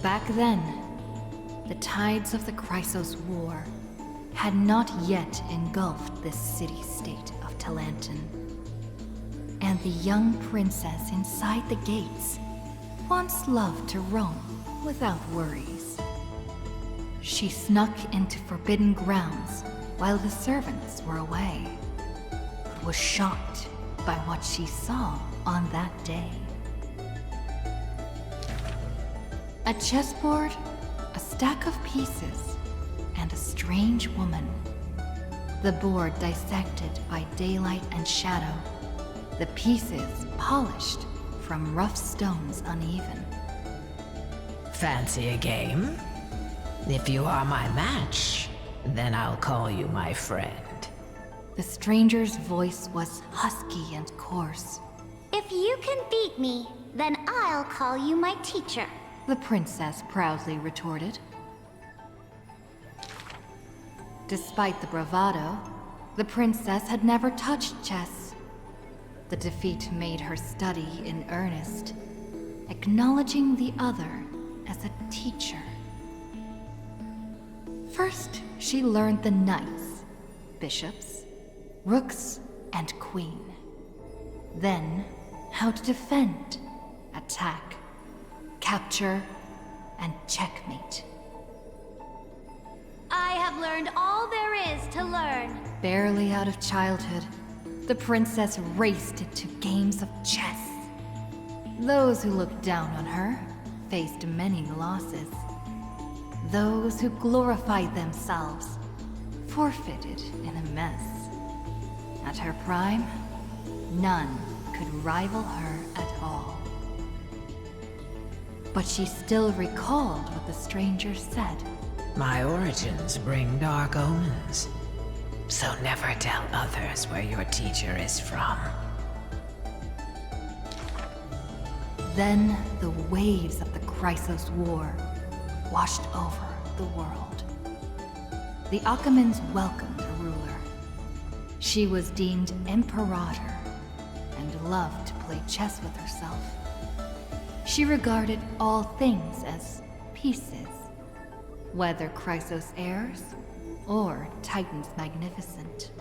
Back then, the tides of the Chrysos War had not yet engulfed this city-state of Talantin. And the young princess inside the gates once loved to roam without worries. She snuck into forbidden grounds while the servants were away, but was shocked by what she saw on that day. A chessboard, a stack of pieces, and a strange woman. The board dissected by daylight and shadow, the pieces polished from rough stones uneven. Fancy a game? If you are my match, then I'll call you my friend. The stranger's voice was husky and coarse. If you can beat me, then I'll call you my teacher. The princess proudly retorted. Despite the bravado, the princess had never touched chess. The defeat made her study in earnest, acknowledging the other as a teacher. First, she learned the knights, bishops, rooks, and queen. Then, how to defend, attack, capture, and checkmate. I have learned all there is to learn. Barely out of childhood, the princess raced into games of chess. Those who looked down on her faced many losses. Those who glorified themselves forfeited in a mess. At her prime, none could rival her at all. But she still recalled what the stranger said. My origins bring dark omens, so never tell others where your teacher is from. Then the waves of the Chrysos War washed over the world. The Achaemens welcomed a ruler. She was deemed Imperator and loved to play chess with herself. She regarded all things as pieces, whether Chrysos heirs or Titans magnificent.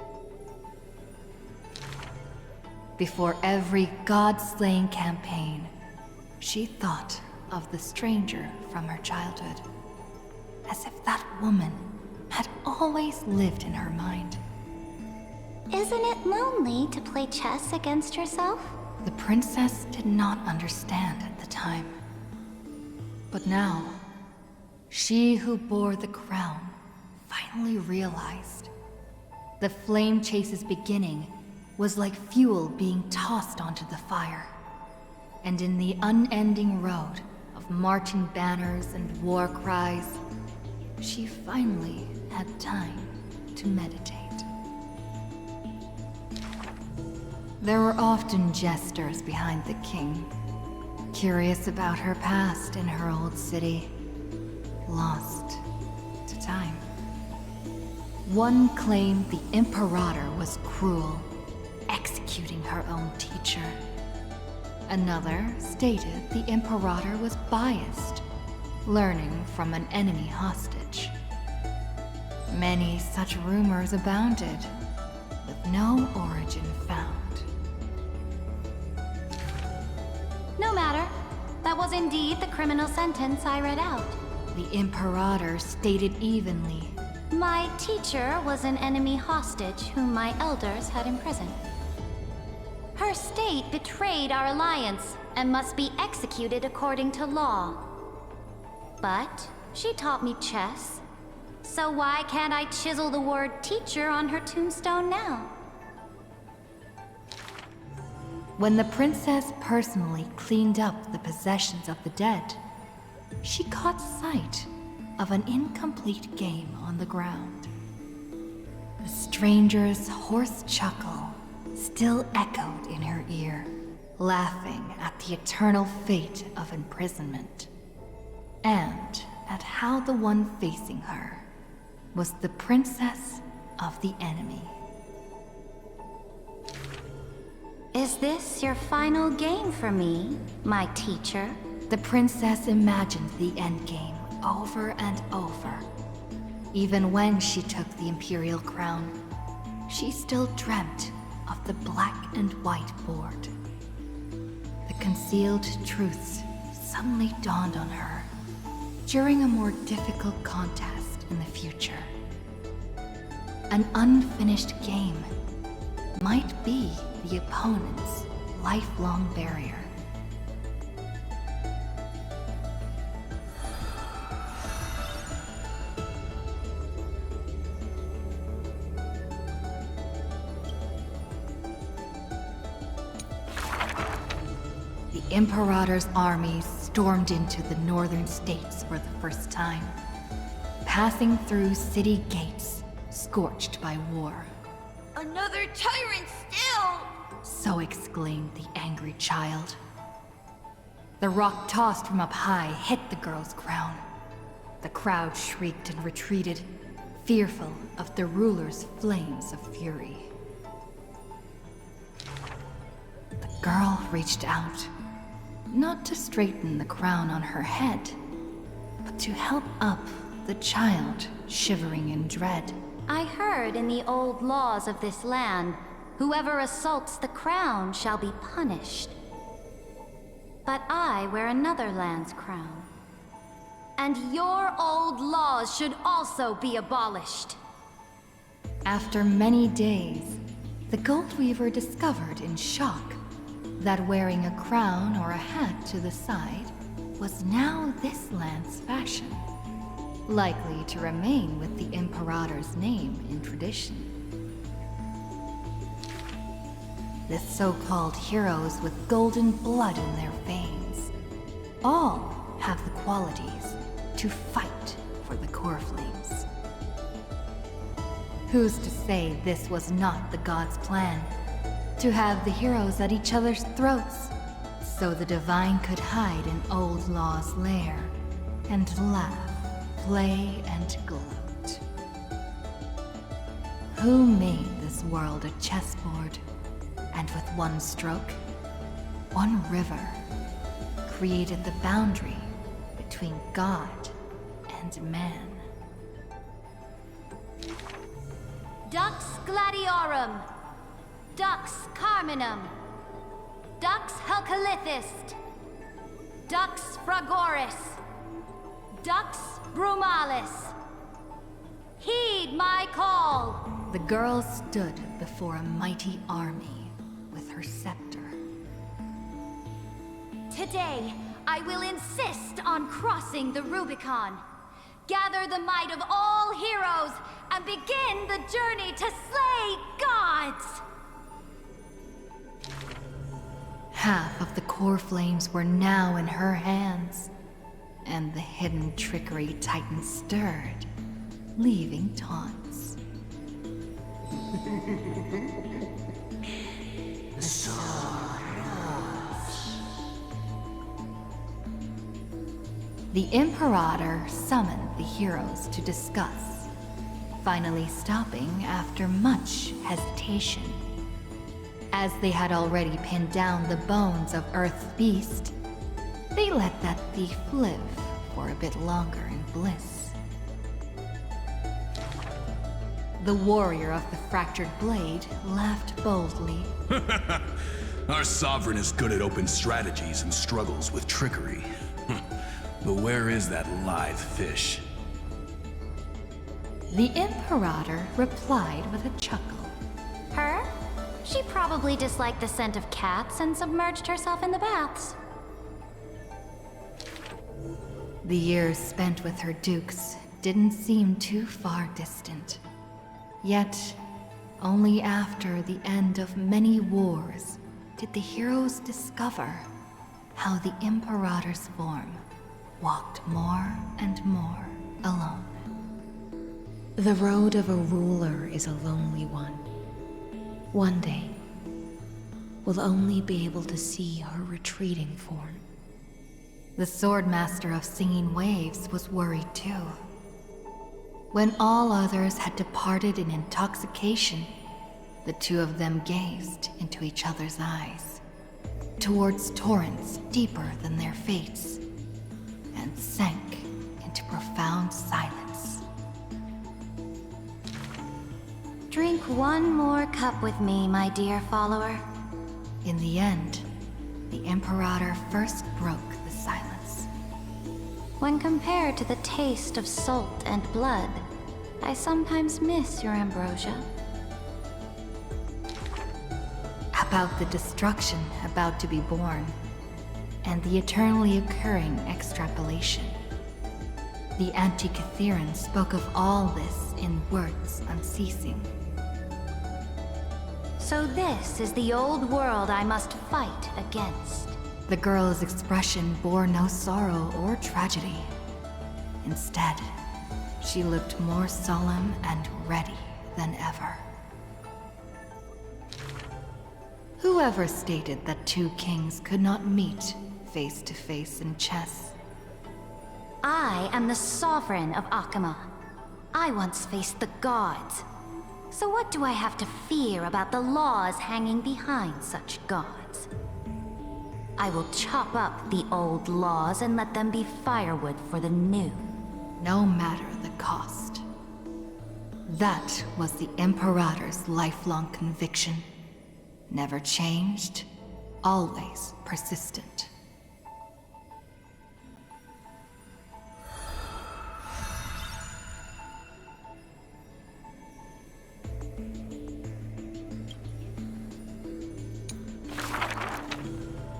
Before every god-slaying campaign, she thought of the stranger from her childhood, as if that woman had always lived in her mind. Isn't it lonely to play chess against yourself? The princess did not understand at the time. But now, she who bore the crown finally realized. The flame chase's beginning was like fuel being tossed onto the fire. And in the unending road of marching banners and war cries, she finally had time to meditate. There were often jesters behind the king, curious about her past in her old city, lost to time. One claimed the Imperator was cruel, executing her own teacher. Another stated the Imperator was biased, learning from an enemy hostage. Many such rumors abounded, with no origin found. No matter. That was indeed the criminal sentence I read out. The Imperator stated evenly. My teacher was an enemy hostage whom my elders had imprisoned. Her state betrayed our alliance and must be executed according to law. But she taught me chess, so why can't I chisel the word teacher on her tombstone now? When the princess personally cleaned up the possessions of the dead, she caught sight of an incomplete game on the ground. The stranger's hoarse chuckle still echoed in her ear, laughing at the eternal fate of imprisonment, and at how the one facing her was the princess of the enemy. Is this your final game for me, my teacher? The princess imagined the endgame over and over. Even when she took the imperial crown, she still dreamt of the black and white board. The concealed truths suddenly dawned on her during a more difficult contest in the future. An unfinished game might be the opponent's lifelong barrier. The Imperator's armies stormed into the northern states for the first time, passing through city gates scorched by war. Another tyrant still! So exclaimed the angry child. The rock tossed from up high hit the girl's crown. The crowd shrieked and retreated, fearful of the ruler's flames of fury. The girl reached out, not to straighten the crown on her head, but to help up the child shivering in dread. I heard in the old laws of this land, whoever assaults the crown shall be punished. But I wear another land's crown. And your old laws should also be abolished. After many days, the Gold Weaver discovered in shock that wearing a crown or a hat to the side was now this land's fashion, likely to remain with the Imperator's name in tradition. The so-called heroes with golden blood in their veins all have the qualities to fight for the core flames. Who's to say this was not the gods' plan? To have the heroes at each other's throats, so the divine could hide in Old Law's lair and laugh, play, and gloat. Who made this world a chessboard, and with one stroke, one river, created the boundary between God and man? Dux Gladiorum, Dux Carminum, Dux Helcalithist, Dux Fragoris, Dux Brumalis. Heed my call! The girl stood before a mighty army with her scepter. Today, I will insist on crossing the Rubicon. Gather the might of all heroes and begin the journey to slay gods! Half of the core flames were now in her hands, and the hidden trickery Titan stirred, leaving taunts. The Imperator summoned the heroes to discuss, finally stopping after much hesitation. As they had already pinned down the bones of Earth's beast, they let that thief live for a bit longer in bliss. The warrior of the fractured blade laughed boldly. Our sovereign is good at open strategies and struggles with trickery. But where is that live fish? The Imperator replied with a chuckle. Her? She probably disliked the scent of cats and submerged herself in the baths. The years spent with her dukes didn't seem too far distant. Yet, only after the end of many wars did the heroes discover how the Imperator's form walked more and more alone. The road of a ruler is a lonely one. One day, we'll only be able to see her retreating form. The Swordmaster of Singing Waves was worried too. When all others had departed in intoxication, the two of them gazed into each other's eyes. towards torrents deeper than their fates, and sank into profound silence. Drink one more cup with me, my dear follower. In the end, the Imperator first broke the silence. When compared to the taste of salt and blood, I sometimes miss your ambrosia. About the destruction about to be born, and the eternally occurring extrapolation. The Antikytheran spoke of all this in words unceasing. So this is the old world I must fight against. The girl's expression bore no sorrow or tragedy. Instead, she looked more solemn and ready than ever. Whoever stated that two kings could not meet face to face in chess? I am the sovereign of Akama. I once faced the gods. So what do I have to fear about the laws hanging behind such gods? I will chop up the old laws and let them be firewood for the new. No matter the cost. That was the Imperator's lifelong conviction. Never changed, always persistent.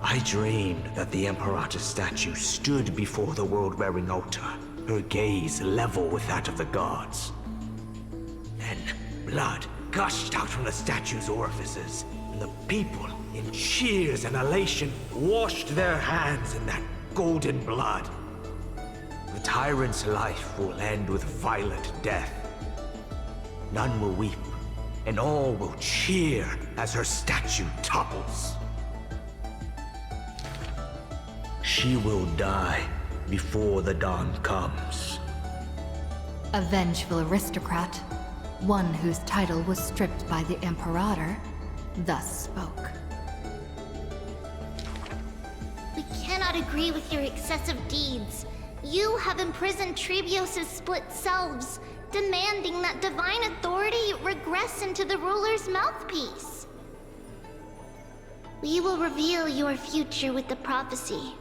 I dreamed that the Imperator's statue stood before the world-wearing altar, her gaze level with that of the gods. Then, blood gushed out from the statue's orifices, and the people, in cheers and elation, washed their hands in that golden blood. The tyrant's life will end with violent death. None will weep, and all will cheer as her statue topples. She will die before the dawn comes. A vengeful aristocrat, one whose title was stripped by the Imperator, thus spoke. We cannot agree with your excessive deeds. You have imprisoned Trebios' split selves, demanding that divine authority regress into the ruler's mouthpiece. We will reveal your future with the prophecy.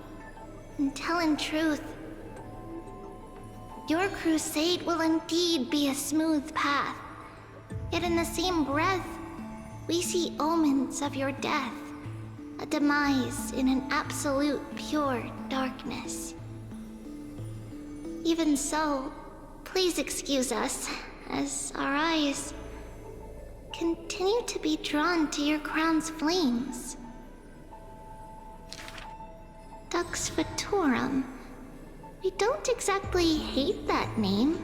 And tell in truth, your crusade will indeed be a smooth path. Yet in the same breath, we see omens of your death, a demise in an absolute pure darkness. Even so, please excuse us, as our eyes continue to be drawn to your crown's flames. Dux Fatorum. We don't exactly hate that name.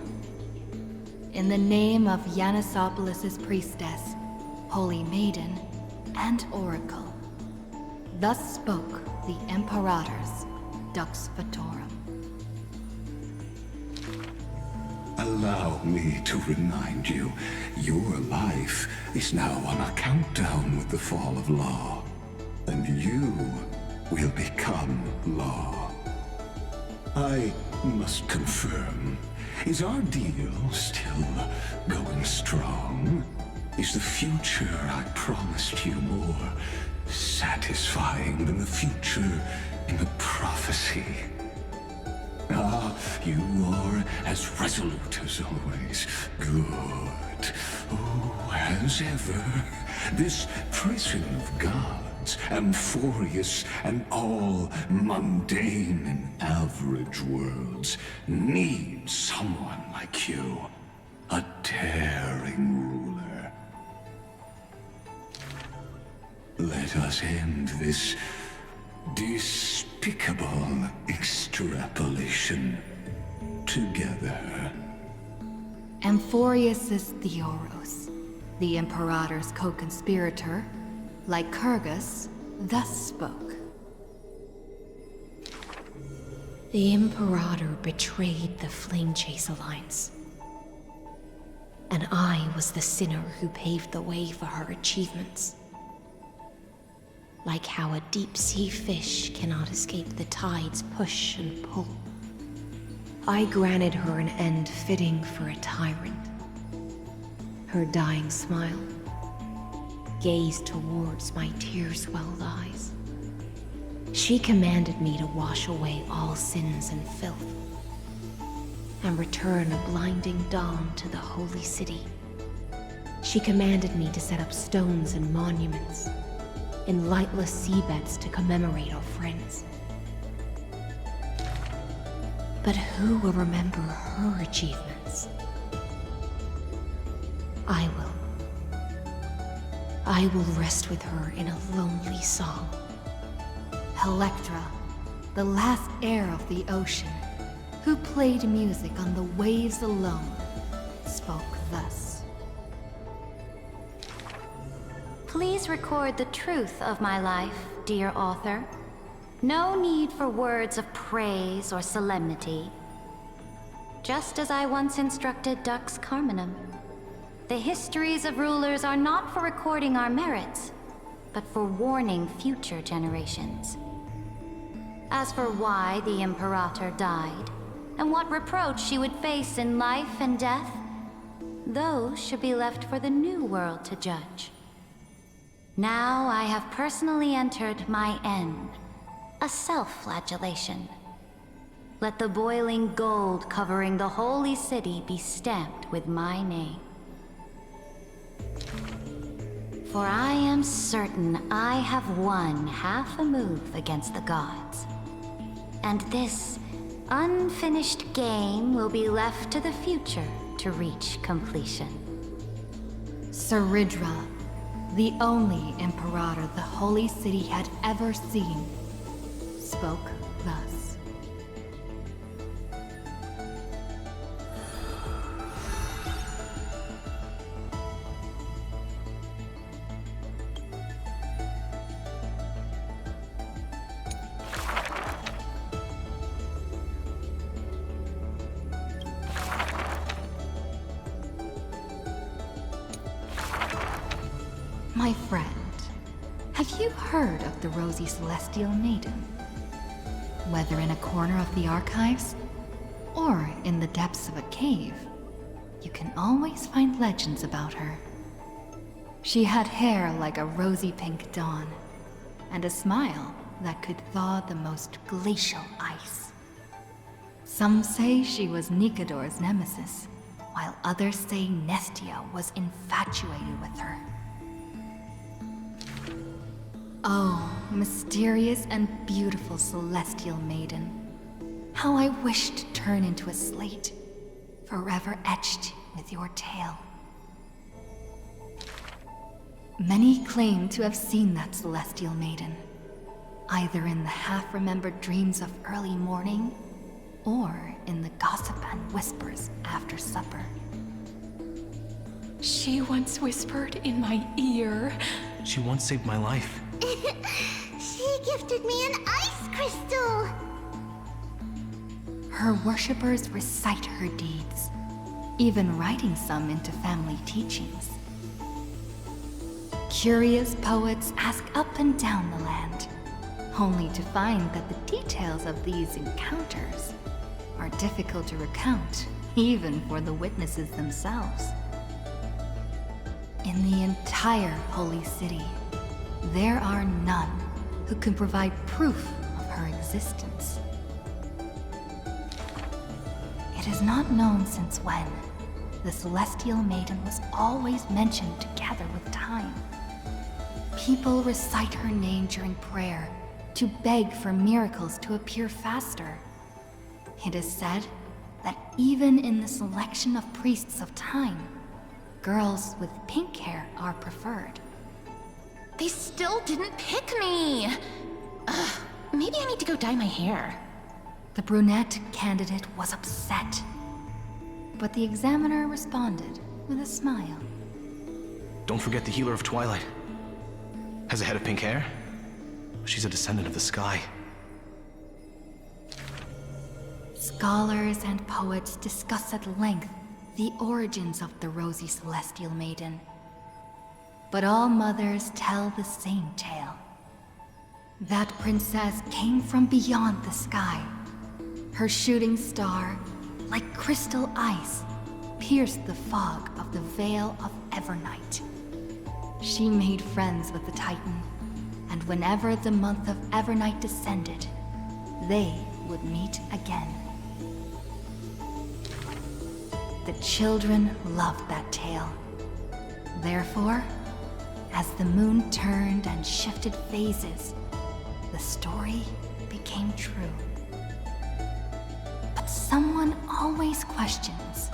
In the name of Yanisopoulos' priestess, Holy Maiden, and Oracle, thus spoke the Imperator's Dux Fatorum. Allow me to remind you, your life is now on a countdown with the fall of law, and you will become law. I must confirm, is our deal still going strong? Is the future I promised you more satisfying than the future in the prophecy? Ah, you are as resolute as always. Good. Oh, as ever, this prison of gods, Amphoreus, and all mundane and average worlds need someone like you. A daring ruler. Let us end this despicable extrapolation together. Amphoreus' Theoros, the Imperator's co-conspirator, like Kyrgyz, thus spoke. The Imperator betrayed the Flame Chase Alliance. And I was the sinner who paved the way for her achievements. like how a deep-sea fish cannot escape the tide's push and pull. I granted her an end fitting for a tyrant. Her dying smile gazed towards my tear-swelled eyes. She commanded me to wash away all sins and filth, and return a blinding dawn to the holy city. She commanded me to set up stones and monuments in lightless seabeds to commemorate our friends. But who will remember her achievements? I will. I will rest with her in a lonely song. Electra, the last heir of the ocean, who played music on the waves alone, spoke thus. Please record the truth of my life, dear author. No need for words of praise or solemnity. Just as I once instructed Dux Carminum, the histories of rulers are not for recording our merits, but for warning future generations. As for why the Imperator died, and what reproach she would face in life and death, those should be left for the new world to judge. Now I have personally entered my end, a self-flagellation. Let the boiling gold covering the holy city be stamped with my name. For I am certain I have won half a move against the gods. And this unfinished game will be left to the future to reach completion. Saridra, the only Imperator the Holy City had ever seen, spoke thus. My friend, have you heard of the Rosy Celestial Maiden? Whether in a corner of the archives, or in the depths of a cave, you can always find legends about her. She had hair like a rosy pink dawn, and a smile that could thaw the most glacial ice. Some say she was Nikador's nemesis, while others say Nestia was infatuated with her. Oh, mysterious and beautiful celestial maiden. How I wish to turn into a slate, forever etched with your tale. Many claim to have seen that celestial maiden, either in the half-remembered dreams of early morning, or in the gossip and whispers after supper. She once whispered in my ear. She once saved my life. She gifted me an ice crystal! Her worshippers recite her deeds, even writing some into family teachings. Curious poets ask up and down the land, only to find that the details of these encounters are difficult to recount, even for the witnesses themselves. In the entire Holy City, there are none who can provide proof of her existence. It is not known since when the Celestial Maiden was always mentioned together with time. People recite her name during prayer to beg for miracles to appear faster. It is said that even in the selection of priests of time, girls with pink hair are preferred. They still didn't pick me! Ugh, maybe I need to go dye my hair. The brunette candidate was upset, but the examiner responded with a smile. Don't forget the Healer of Twilight. Has a head of pink hair. She's a descendant of the sky. Scholars and poets discuss at length the origins of the Rosy Celestial Maiden. But all mothers tell the same tale. That princess came from beyond the sky. Her shooting star, like crystal ice, pierced the fog of the Veil of Evernight. She made friends with the Titan, and whenever the month of Evernight descended, they would meet again. The children loved that tale. Therefore, as the moon turned and shifted phases, the story became true. But someone always questions,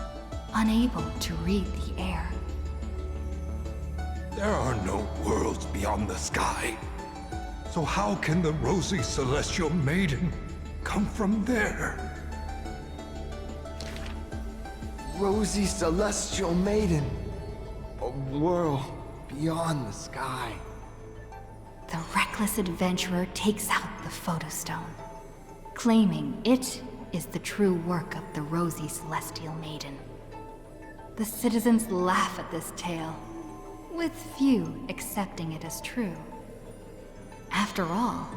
unable to read the air. There are no worlds beyond the sky. So how can the rosy celestial maiden come from there? Rosy celestial maiden. A world beyond the sky. The reckless adventurer takes out the photostone, claiming it is the true work of the rosy celestial maiden. The citizens laugh at this tale, with few accepting it as true. After all,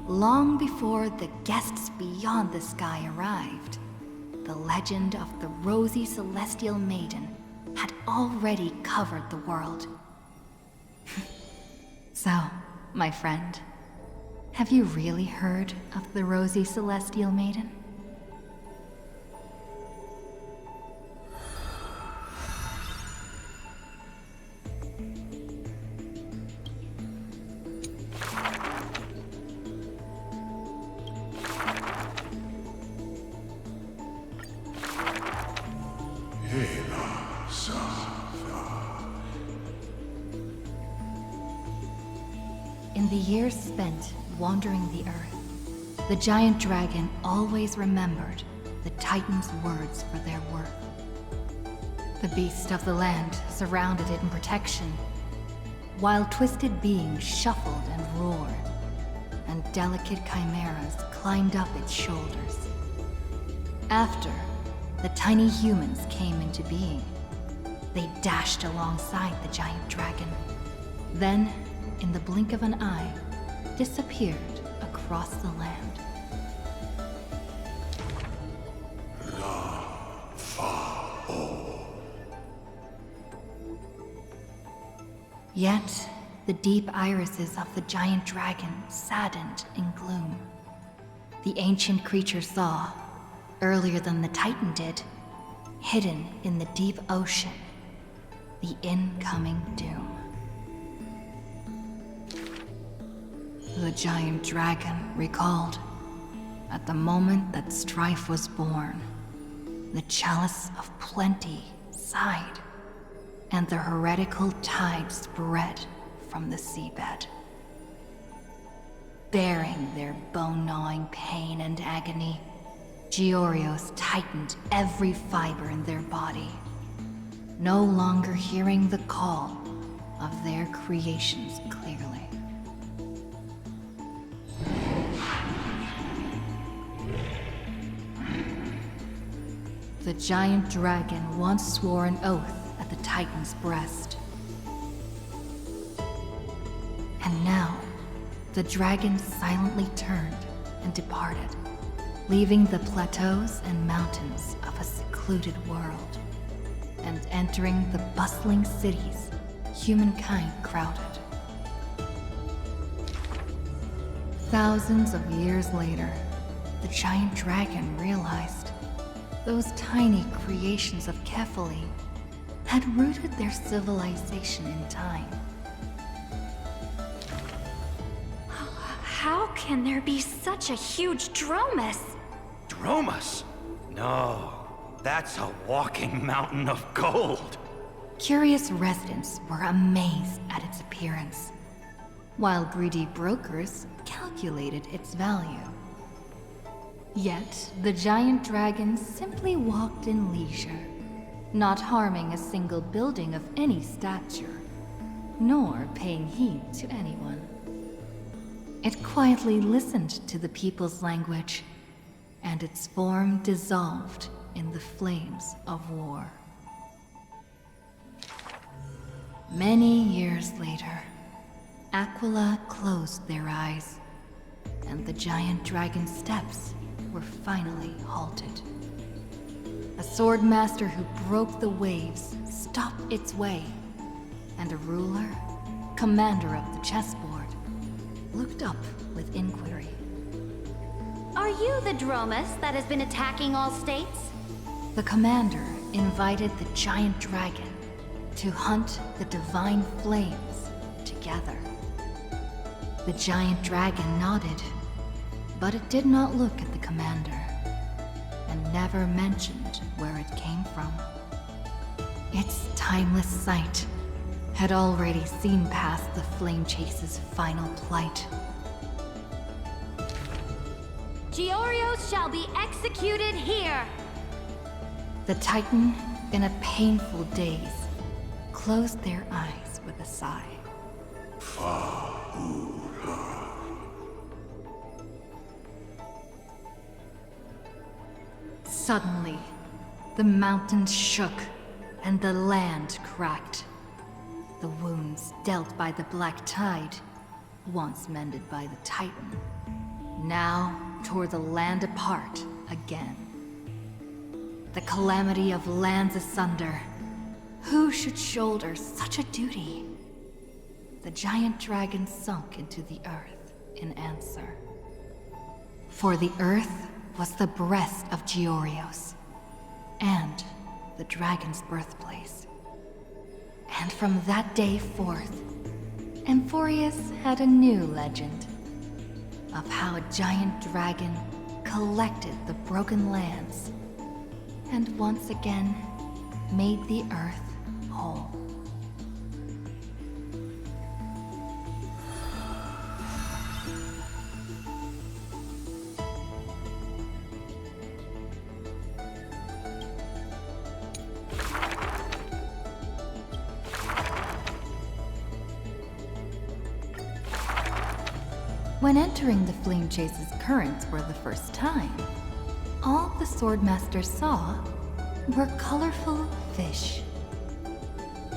long before the guests beyond the sky arrived, the legend of the rosy celestial maiden had already covered the world. So, my friend, have you really heard of the rosy celestial maiden? In the years spent wandering the earth, the giant dragon always remembered the Titan's words for their worth. The beasts of the land surrounded it in protection, while twisted beings shuffled and roared, and delicate chimeras climbed up its shoulders. After the tiny humans came into being, they dashed alongside the giant dragon. Then, in the blink of an eye, disappeared across the land. Yet, the deep irises of the giant dragon saddened in gloom. The ancient creature saw, earlier than the Titan did, hidden in the deep ocean, the incoming doom. The giant dragon recalled, at the moment that strife was born, the chalice of plenty sighed, and the heretical tide spread from the seabed. Bearing their bone-gnawing pain and agony, Georios tightened every fiber in their body, no longer hearing the call of their creations clearly. The giant dragon once swore an oath at the Titan's breast. And now, the dragon silently turned and departed, leaving the plateaus and mountains of a secluded world, and entering the bustling cities humankind crowded. Thousands of years later, the giant dragon realized those tiny creations of Kephaline had rooted their civilization in time. How can there be such a huge Dromus? Dromus? No, that's a walking mountain of gold. Curious residents were amazed at its appearance, while greedy brokers calculated its value. Yet, the giant dragon simply walked in leisure, not harming a single building of any stature, nor paying heed to anyone. It quietly listened to the people's language, and its form dissolved in the flames of war. Many years later, Aquila closed their eyes and the giant dragon steps were finally halted. A sword master who broke the waves stopped its way, and a ruler, commander of the chessboard, looked up with inquiry. Are you the Dromus that has been attacking all states? The commander invited the giant dragon to hunt the divine flames together. The giant dragon nodded, but it did not look at the commander, and never mentioned where it came from. Its timeless sight had already seen past the Flame Chase's final plight. Georios shall be executed here! The Titan, in a painful daze, closed their eyes with a sigh. Suddenly, the mountains shook and the land cracked. The wounds dealt by the Black Tide, once mended by the Titan, now tore the land apart again. The calamity of lands asunder. Who should shoulder such a duty? The giant dragon sunk into the earth in answer. For the earth was the breast of Georios, and the dragon's birthplace. And from that day forth, Amphoreus had a new legend of how a giant dragon collected the broken lands and once again made the earth whole. When entering the Flame Chase's currents for the first time, all the Swordmaster saw were colorful fish.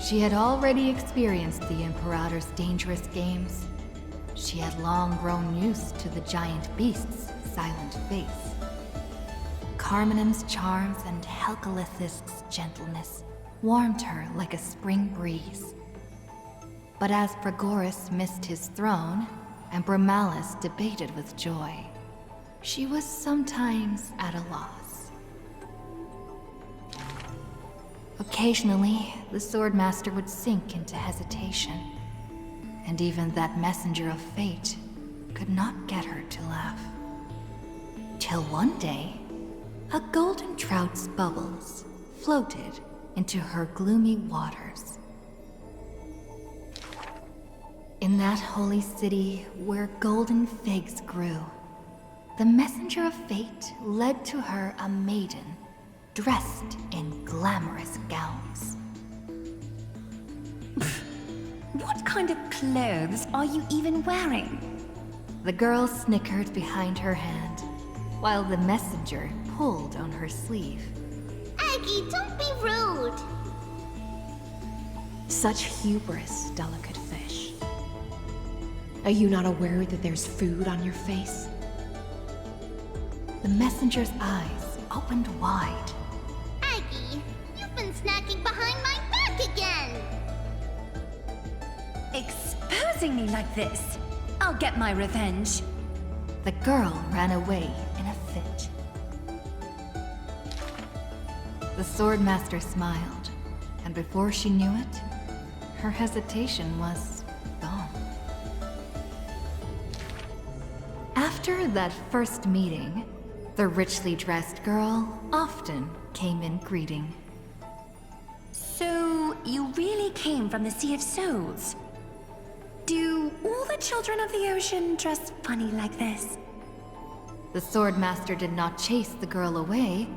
She had already experienced the Imperator's dangerous games. She had long grown used to the giant beast's silent face. Carminum's charms and Helcalith's gentleness warmed her like a spring breeze. But as Pregoris missed his throne, and Bromalis debated with joy, she was sometimes at a loss. Occasionally, the Swordmaster would sink into hesitation, and even that messenger of fate could not get her to laugh. Till one day, a golden trout's bubbles floated into her gloomy waters. In that holy city where golden figs grew, the messenger of fate led to her a maiden dressed in glamorous gowns. What kind of clothes are you even wearing? The girl snickered behind her hand, while the messenger pulled on her sleeve. Aggie, don't be rude! Such hubris, delicate fish. Are you not aware that there's food on your face? The messenger's eyes opened wide. Aggie, you've been snacking behind my back again! Exposing me like this! I'll get my revenge. The girl ran away in a fit. The Swordmaster smiled, and before she knew it, her hesitation was gone. After that first meeting, the richly dressed girl often came in greeting. So, you really came from the Sea of Souls? Do all the children of the ocean dress funny like this? The Swordmaster did not chase the girl away,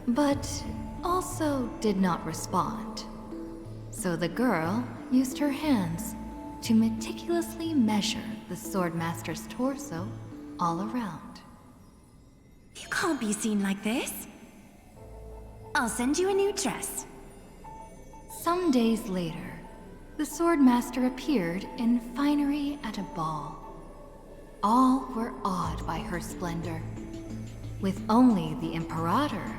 but also did not respond. So the girl used her hands to meticulously measure the Swordmaster's torso all around. You can't be seen like this. I'll send you a new dress. Some days later, the Swordmaster appeared in finery at a ball. All were awed by her splendor, with only the Imperator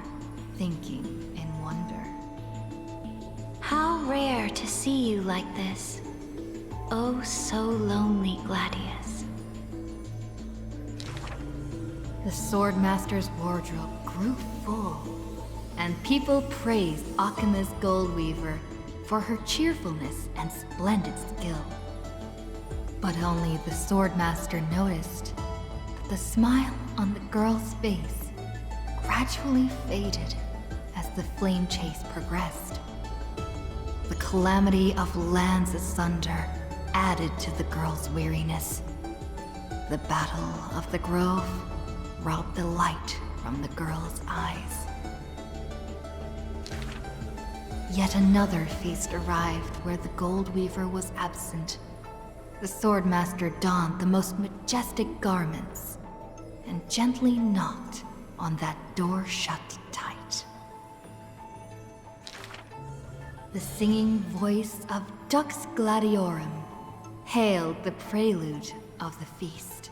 thinking in wonder. How rare to see you like this. Oh, so lonely, Gladius. The Swordmaster's wardrobe grew full, and people praised Akima's Goldweaver for her cheerfulness and splendid skill. But only the Swordmaster noticed that the smile on the girl's face gradually faded as the flame chase progressed. The calamity of lands asunder added to the girl's weariness. The Battle of the Grove robbed the light from the girl's eyes. Yet another feast arrived where the Goldweaver was absent. The Swordmaster donned the most majestic garments and gently knocked on that door shut tight. The singing voice of Dux Gladiorum hailed the prelude of the feast.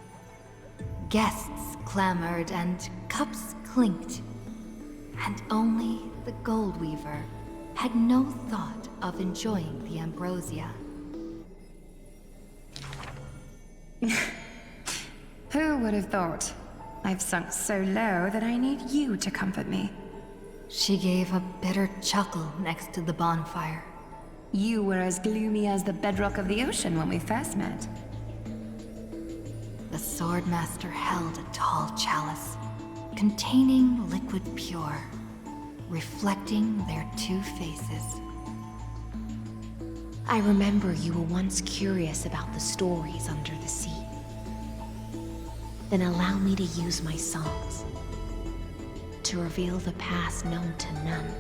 Guests clamored and cups clinked, and only the Goldweaver had no thought of enjoying the ambrosia. Who would have thought? I've sunk so low that I need you to comfort me. She gave a bitter chuckle next to the bonfire. You were as gloomy as the bedrock of the ocean when we first met. The Swordmaster held a tall chalice containing liquid pure, reflecting their two faces. I remember you were once curious about the stories under the sea. Then allow me to use my songs to reveal the past known to none.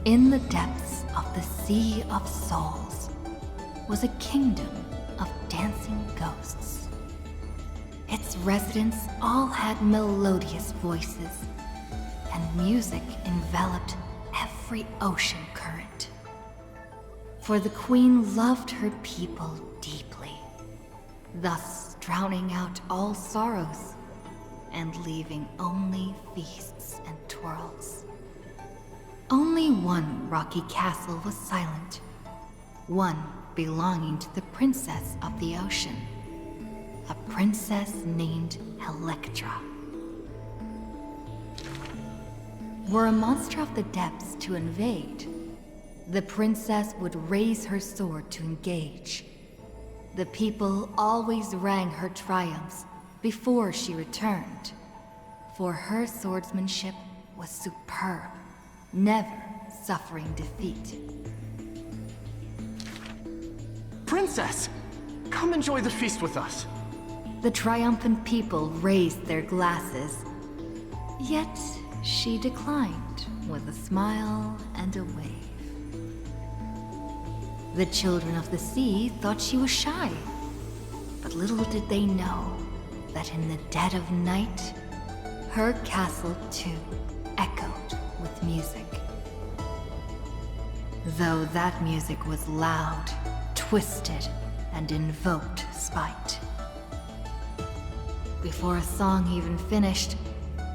In the depths of the Sea of Souls was a kingdom of dancing ghosts. Its residents all had melodious voices, and music enveloped every ocean current. For the queen loved her people deeply, thus drowning out all sorrows and leaving only feasts and twirls. Only one rocky castle was silent, one belonging to the princess of the ocean, a princess named Electra. Were a monster of the depths to invade, the princess would raise her sword to engage. The people always rang her triumphs before she returned, for her swordsmanship was superb, never suffering defeat. Princess! Come enjoy the feast with us. The triumphant people raised their glasses, yet she declined with a smile and a wave. The children of the sea thought she was shy, but little did they know that in the dead of night, her castle too echoed with music. Though that music was loud, twisted, and invoked spite. Before a song even finished,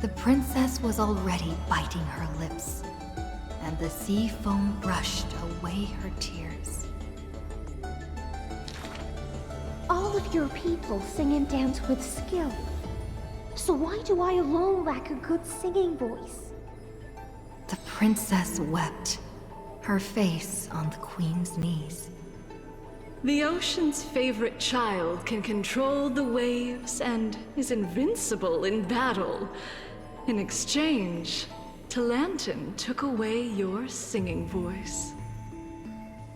the princess was already biting her lips, and the sea foam brushed away her tears. All of your people sing and dance with skill. So why do I alone lack a good singing voice? The princess wept, her face on the queen's knees. The ocean's favorite child can control the waves and is invincible in battle. In exchange, Talantin took away your singing voice.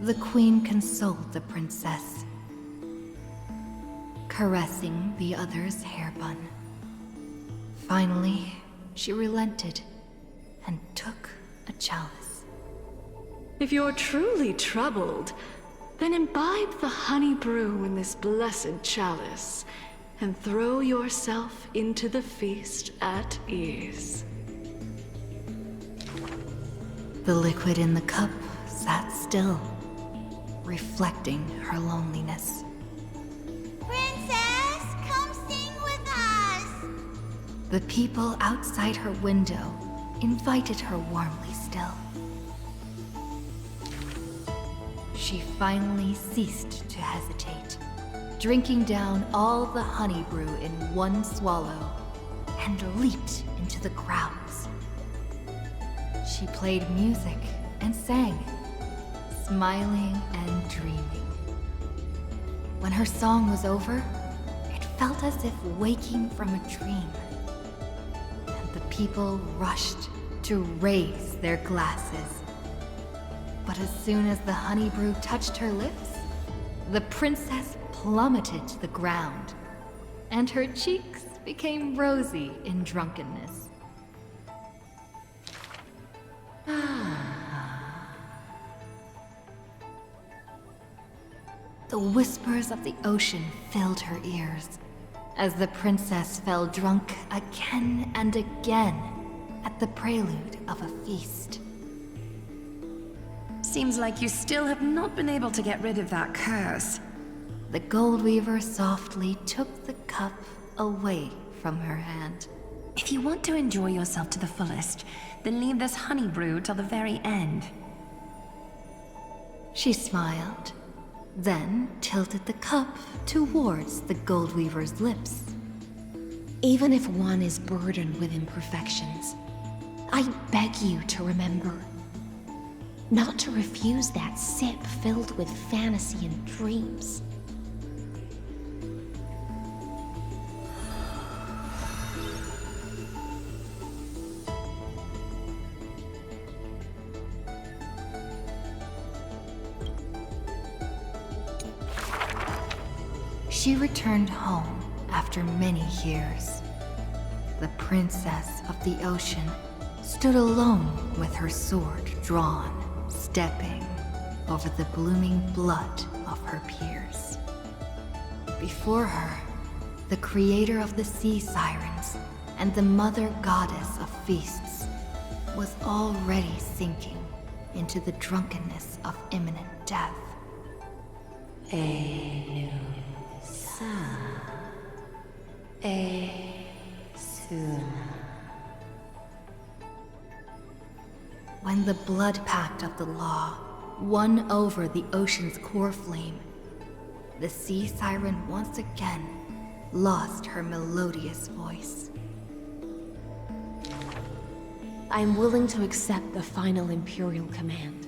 The queen consoled the princess, caressing the other's hair bun. Finally, she relented and took a chalice. If you're truly troubled, then imbibe the honey brew in this blessed chalice, and throw yourself into the feast at ease. The liquid in the cup sat still, reflecting her loneliness. Princess, come sing with us! The people outside her window invited her warmly still. She finally ceased to hesitate, drinking down all the honey brew in one swallow, and leaped into the crowds. She played music and sang, smiling and dreaming. When her song was over, it felt as if waking from a dream. And the people rushed to raise their glasses. But as soon as the honey brew touched her lips, the princess plummeted to the ground, and her cheeks became rosy in drunkenness. The whispers of the ocean filled her ears as the princess fell drunk again and again at the prelude of a feast. Seems like you still have not been able to get rid of that curse. The Gold Weaver softly took the cup away from her hand. If you want to enjoy yourself to the fullest, then leave this honey brew till the very end. She smiled, then tilted the cup towards the Gold Weaver's lips. Even if one is burdened with imperfections, I beg you to remember not to refuse that sip filled with fantasy and dreams. She returned home after many years. The princess of the ocean stood alone with her sword drawn, stepping over the blooming blood of her peers. Before her, the creator of the sea sirens and the mother goddess of feasts was already sinking into the drunkenness of imminent death. When the blood pact of the law won over the ocean's core flame, the sea siren once again lost her melodious voice. I'm willing to accept the final Imperial command.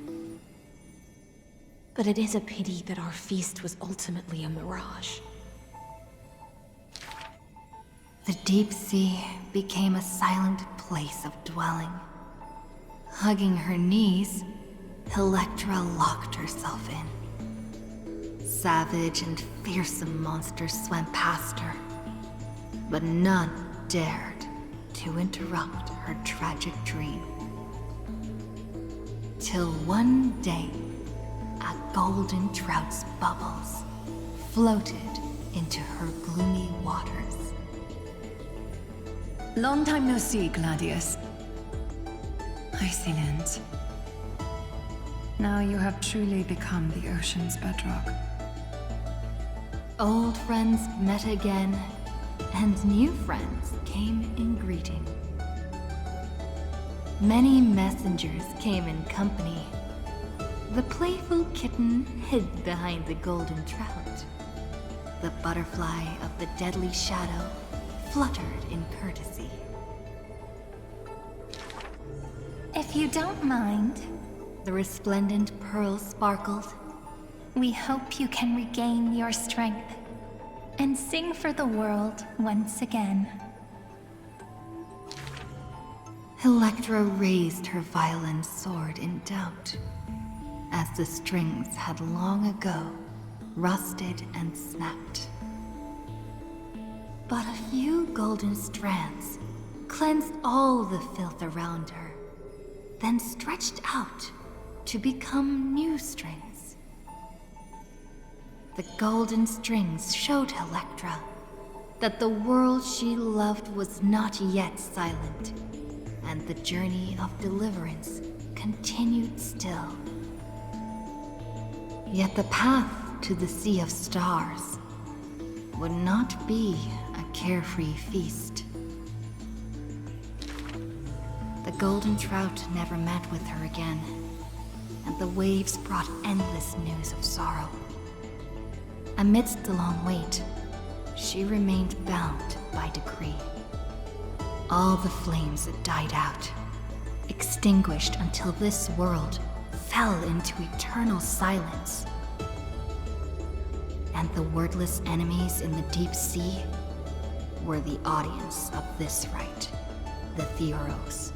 But it is a pity that our feast was ultimately a mirage. The deep sea became a silent place of dwelling. Hugging her knees, Electra locked herself in. Savage and fearsome monsters swam past her, but none dared to interrupt her tragic dream. Till one day, a golden trout's bubbles floated into her gloomy waters. Long time no see, Gladius. Excellent. Now you have truly become the ocean's bedrock. Old friends met again, and new friends came in greeting. Many messengers came in company. The playful kitten hid behind the golden trout. The butterfly of the deadly shadow fluttered in courtesy. If you don't mind, the resplendent pearl sparkled. We hope you can regain your strength and sing for the world once again. Electra raised her violin sword in doubt, as the strings had long ago rusted and snapped. But a few golden strands cleansed all the filth around her, then stretched out to become new strings. The golden strings showed Electra that the world she loved was not yet silent, and the journey of deliverance continued still. Yet the path to the Sea of Stars would not be a carefree feast. The golden trout never met with her again, and the waves brought endless news of sorrow. Amidst the long wait, she remained bound by decree. All the flames had died out, extinguished until this world fell into eternal silence. And the wordless enemies in the deep sea were the audience of this rite, the Theoros.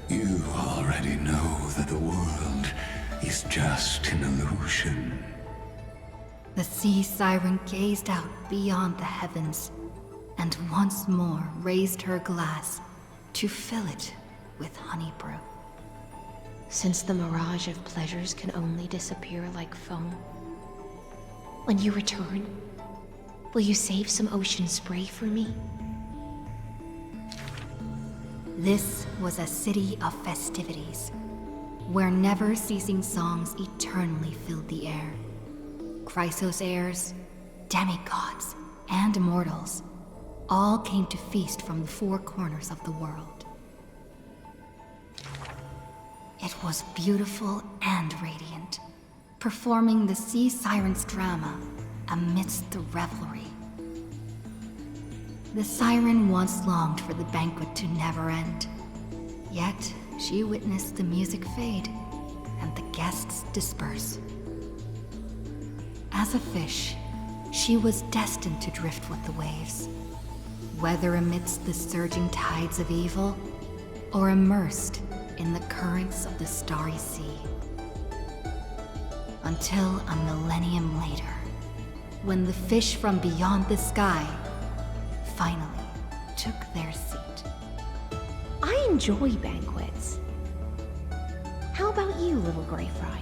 You already know that the world is just an illusion. The sea siren gazed out beyond the heavens, and once more raised her glass to fill it with honey brew. Since the mirage of pleasures can only disappear like foam, when you return, will you save some ocean spray for me? This was a city of festivities, where never-ceasing songs eternally filled the air. Chrysos heirs, demigods, and immortals all came to feast from the four corners of the world. It was beautiful and radiant, performing the sea siren's drama amidst the revelry. The siren once longed for the banquet to never end, yet she witnessed the music fade and the guests disperse. As a fish, she was destined to drift with the waves, whether amidst the surging tides of evil or immersed in the currents of the starry sea. Until a millennium later, when the fish from beyond the sky finally took their seat. I enjoy banquets. How about you, little gray fry?